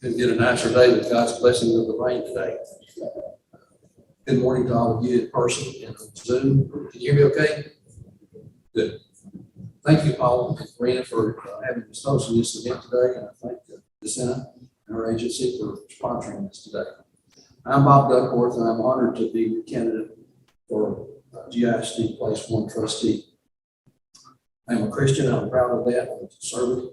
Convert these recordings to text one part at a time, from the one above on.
Couldn't get a nicer day with God's blessing of the rain today. Good morning to all of you in person and on Zoom. Can you hear me okay? Good. Thank you, Paul and Brenda, for having us hosting this event today, and I thank the Senate and our agency for sponsoring this today. I'm Bob Duckworth, and I'm honored to be the candidate for GISD Place 1 trustee. I'm a Christian, and I'm proud of that. I'm a conservative,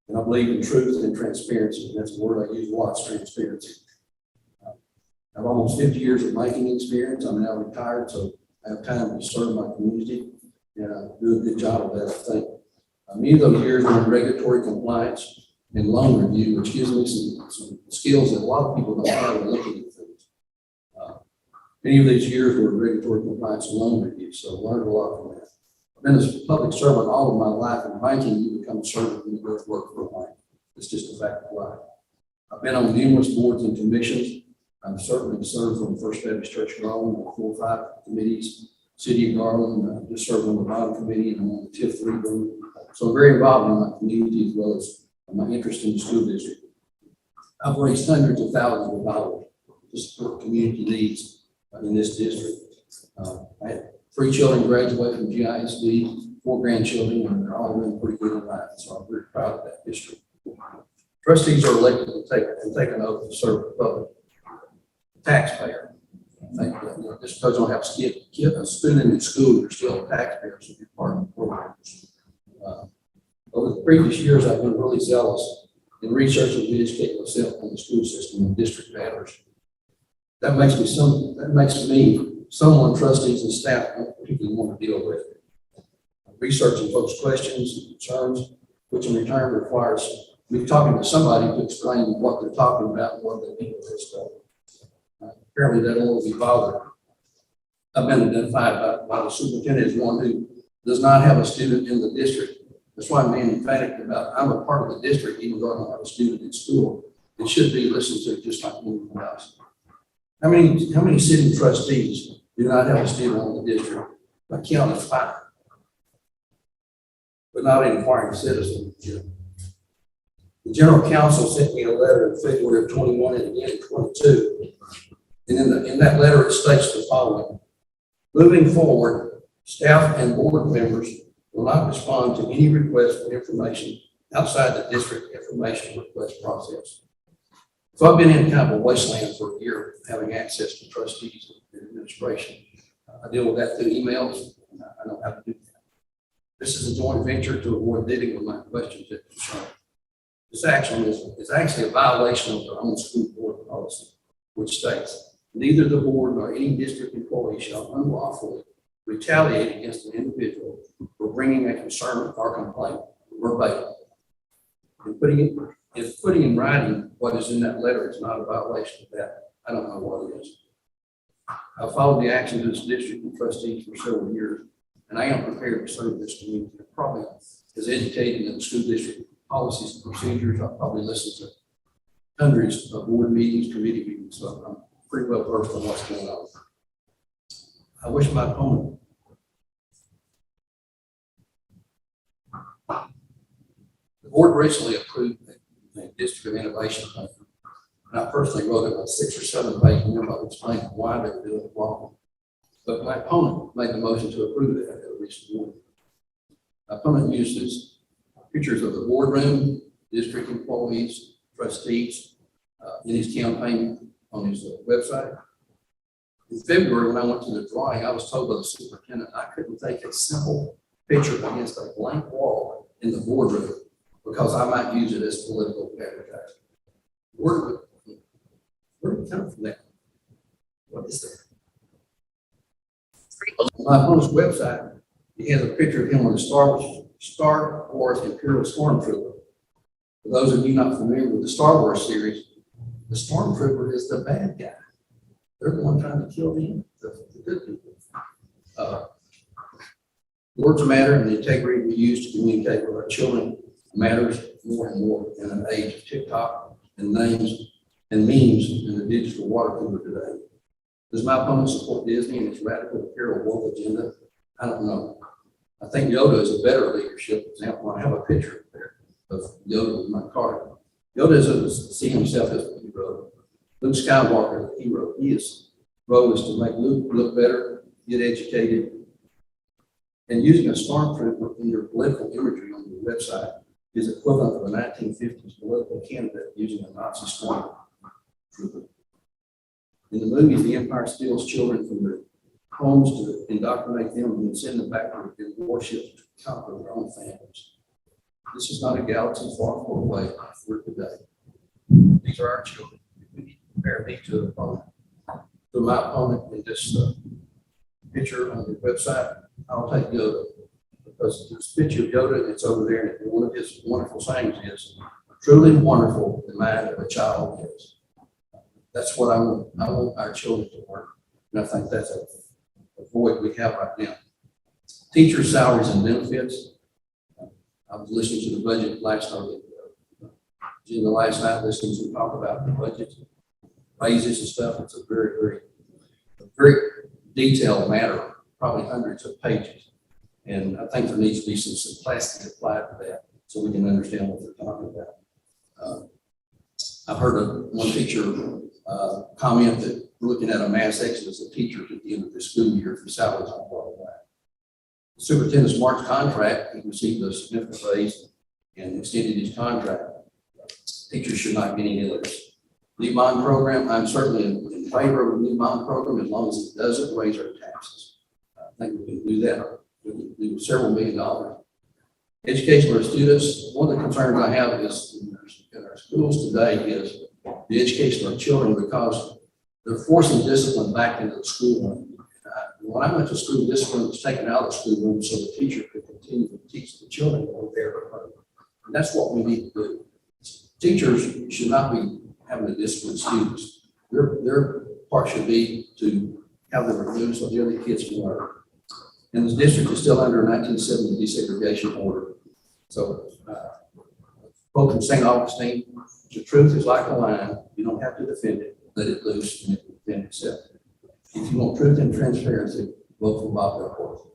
and I believe in truth and transparency. That's the word I use a lot, is transparency. I have almost 50 years of banking experience. I'm now retired, so I have time to serve my community, and I do a good job of that, I think. Many of those years were in regulatory compliance and loan review, which gives me some skills that a lot of people don't have in looking at things. Many of these years were in regulatory compliance and loan review, so I learned a lot from that. I've been a public servant all of my life. In banking, you become a servant when you go to work for a bank. It's just a fact of life. I've been on numerous boards and commissions. I've certainly served on the First Baptist Church of Garland on 4 or 5 committees. City of Garland, just served on the bottom committee and I'm on the TIF 3 board. So I'm very involved in my community as well as my interest in the school district. I've raised hundreds of thousands of dollars to support community needs in this district. I had 3 children graduate from GISD, 4 grandchildren, and they're all doing pretty good in life. So I'm very proud of that history. Trustees are elected to take an oath to serve the public. Taxpayer. I think that, just because you don't have a student in school, you're still a taxpayer, so you're part of the program. Over the previous years, I've been really zealous in researching and educating myself on the school system and district matters. That makes me someone trustees and staff don't particularly want to deal with. Researching folks' questions and concerns, which in return requires me talking to somebody to explain what they're talking about and what they mean with this stuff. Apparently that will be bothered. I've been identified by the superintendent as one who does not have a student in the district. That's why I'm being emphatic about I'm a part of the district, even though I don't have a student in school. It should be listened to just like anyone else. How many sitting trustees do not have a student on the district? I count as 5, but not an inquiring citizen. The general counsel sent me a letter in February of 21 and again in 22. And in that letter, it states the following: moving forward, staff and board members will not respond to any request for information outside the district information request process. So I've been in kind of a wasteland for a year, having access to trustees and administration. I deal with that through emails, and I know how to do that. This is a joint venture to avoid dealing with my questions and concerns. This action is actually a violation of their own school board policy, which states, neither the board nor any district employee shall unlawfully retaliate against an individual for bringing a concern or complaint verbatim. And putting in writing what is in that letter is not a violation of that. I don't know what it is. I've followed the actions of this district and trustees for several years, and I am prepared to serve this community. Probably as educated in the school district policies and procedures, I've probably listened to hundreds of board meetings, committee meetings, so I'm pretty well versed on what's going on. I wish my opponent. The board recently approved a district of innovation plan, and I personally wrote a 6 or 7 page memo explaining why they were doing it wrong. But my opponent made the motion to approve it at a recent board. My opponent uses pictures of the boardroom, district employees, trustees in his campaign on his website. In February, when I went to the drawing, I was told by the superintendent I couldn't take a simple picture against a blank wall in the boardroom because I might use it as political advertising. Where did it come from that? What is that? On my opponent's website, he has a picture of him on the Star Wars Imperial Stormtrooper. For those of you not familiar with the Star Wars series, the Stormtrooper is the bad guy. They're the one trying to kill the good people. Words matter, and the integrity we use to communicate with our children matters more and more in an age of TikTok and names and memes in the digital water cooler today. Does my opponent support Disney and its radical imperial world agenda? I don't know. I think Yoda is a better leadership example. I have a picture there of Yoda in my car. Yoda doesn't see himself as a hero. Luke Skywalker is the hero. His role is to make Luke look better, get educated, and using a stormtrooper in your political imagery on your website is equivalent of a 1950s political candidate using a Nazi stormtrooper. In the movies, the Empire steals children from their homes to indoctrinate them and then send them back to their warships to conquer their own families. This is not a galaxy far, far away for today. These are our children. We need to compare me to an opponent. To my opponent in this picture on the website, I'll take Yoda because this picture of Yoda that's over there, and one of his wonderful sayings is, "Truly wonderful the mind of a child is." That's what I want. I want our children to work, and I think that's a void we have right now. Teacher salaries and benefits. I was listening to the budget last night. In the last night, listening to talk about the budget, raises and stuff. It's a very detailed matter, probably hundreds of pages. And I think there needs to be some simplicity applied to that so we can understand what they're talking about. I've heard one teacher comment that we're looking at a mass exodus of teachers at the end of the school year if the salaries aren't brought back. The superintendent's March contract, he received a significant raise and extended his contract. Teachers should not get any less. Leave bond program, I'm certainly in favor of the leave bond program as long as it doesn't raise our taxes. I think we can do that. We can do several $1 million. Education of our students, one of the concerns I have is in our schools today is the education of our children because they're forcing discipline back into the schoolroom. When I went to school, discipline was taken out of the schoolroom so the teacher could continue to teach the children what was there at home. And that's what we need to do. Teachers should not be having to discipline students. Their part should be to have them removed so the other kids can learn. And the district is still under a 1970 desegregation order. So, quote from St. Augustine, the truth is like a lion. You don't have to defend it, let it loose and it will defend itself. If you want truth and transparency, vote for Bob Duckworth.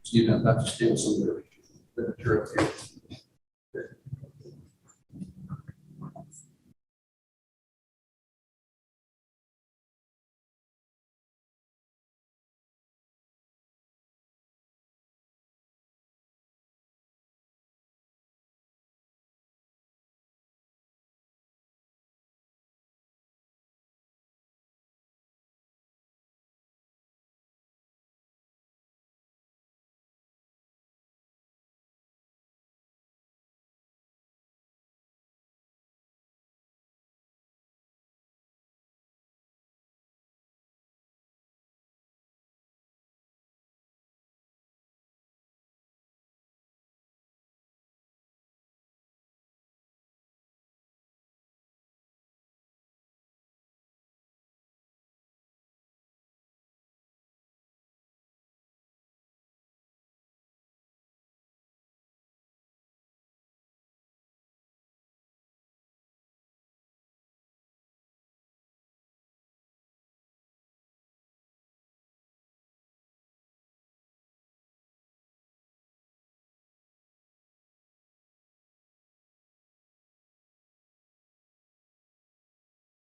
Excuse me, I'm about to steal some of the literature up here.